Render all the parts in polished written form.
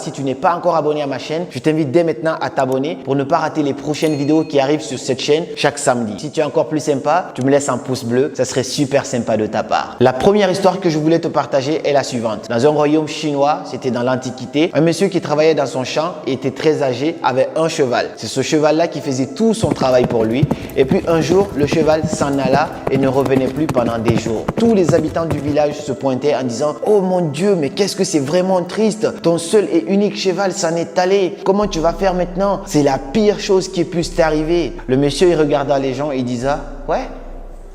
Si tu n'es pas encore abonné à ma chaîne, je t'invite dès maintenant à t'abonner pour ne pas rater les prochaines vidéos qui arrivent sur cette chaîne chaque samedi. Si tu es encore plus sympa, tu me laisses un pouce bleu, ça serait super sympa de ta part. La première histoire que je voulais te partager est la suivante. Dans un royaume chinois, c'était dans l'Antiquité, un monsieur qui travaillait dans son champ et était très âgé avait un cheval. C'est ce cheval-là qui faisait tout son travail pour lui. Et puis un jour, le cheval s'en alla et ne revenait plus pendant des jours. Tous les habitants du village se pointaient en disant « Oh mon Dieu, mais qu'est-ce que c'est vraiment triste, ton seul et unique cheval s'en est allé. Comment tu vas faire maintenant? C'est la pire chose qui puisse t'arriver. » Le monsieur, il regarda les gens et il disait « Ouais,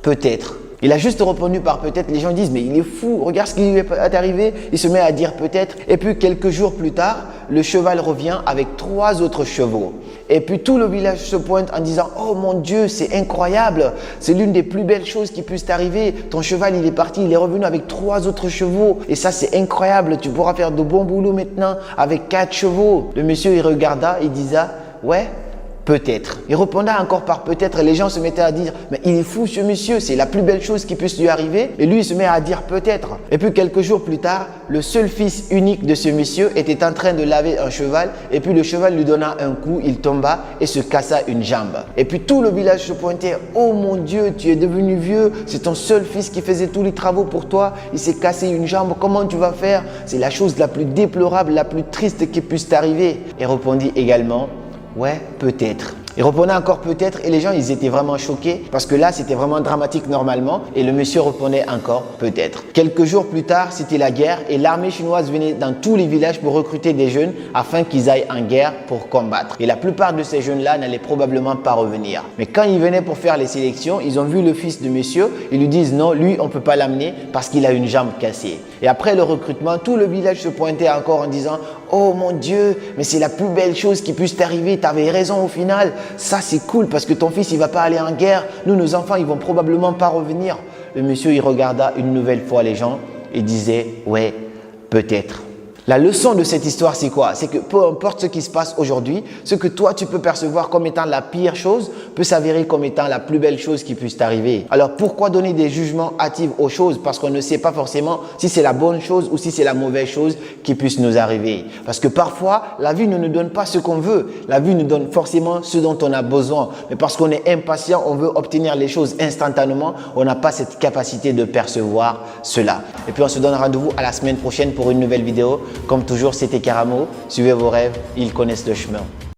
peut-être. » Il a juste répondu par peut-être. Les gens disent « Mais il est fou, regarde ce qui lui est arrivé. » Il se met à dire peut-être. Et puis quelques jours plus tard, le cheval revient avec 3 autres chevaux. Et puis tout le village se pointe en disant « Oh mon Dieu, c'est incroyable. C'est l'une des plus belles choses qui puissent t'arriver. Ton cheval, il est parti, il est revenu avec 3 autres chevaux. Et ça, c'est incroyable. Tu pourras faire de bons boulots maintenant avec 4 chevaux. » Le monsieur, il regarda, il disait « Ouais, peut-être. » Il répondait encore par peut-être. Les gens se mettaient à dire « Mais il est fou ce monsieur, c'est la plus belle chose qui puisse lui arriver. » Et lui, il se met à dire peut-être. Et puis quelques jours plus tard, le seul fils unique de ce monsieur était en train de laver un cheval. Et puis le cheval lui donna un coup, il tomba et se cassa une jambe. Et puis tout le village se pointait « Oh mon Dieu, tu es devenu vieux. C'est ton seul fils qui faisait tous les travaux pour toi. Il s'est cassé une jambe. Comment tu vas faire? C'est la chose la plus déplorable, la plus triste qui puisse t'arriver. » Et répondit également « Ouais, peut-être. » Il répondait encore peut-être et les gens, ils étaient vraiment choqués parce que là, c'était vraiment dramatique normalement et le monsieur répondait encore peut-être. Quelques jours plus tard, c'était la guerre et l'armée chinoise venait dans tous les villages pour recruter des jeunes afin qu'ils aillent en guerre pour combattre. Et la plupart de ces jeunes-là n'allaient probablement pas revenir. Mais quand ils venaient pour faire les sélections, ils ont vu le fils de monsieur, ils lui disent non, lui, on ne peut pas l'amener parce qu'il a une jambe cassée. Et après le recrutement, tout le village se pointait encore en disant « Oh mon Dieu, mais c'est la plus belle chose qui puisse t'arriver, tu avais raison au final. Ça c'est cool parce que ton fils il va pas aller en guerre, nous nos enfants ils vont probablement pas revenir. » Le monsieur il regarda une nouvelle fois les gens et disait « Ouais, peut-être. » La leçon de cette histoire, c'est quoi? C'est que peu importe ce qui se passe aujourd'hui, ce que toi tu peux percevoir comme étant la pire chose peut s'avérer comme étant la plus belle chose qui puisse t'arriver. Alors pourquoi donner des jugements hâtifs aux choses? Parce qu'on ne sait pas forcément si c'est la bonne chose ou si c'est la mauvaise chose qui puisse nous arriver. Parce que parfois, la vie ne nous donne pas ce qu'on veut. La vie nous donne forcément ce dont on a besoin. Mais parce qu'on est impatient, on veut obtenir les choses instantanément, on n'a pas cette capacité de percevoir cela. Et puis on se donne rendez-vous à la semaine prochaine pour une nouvelle vidéo. Comme toujours, c'était Karamo. Suivez vos rêves, ils connaissent le chemin.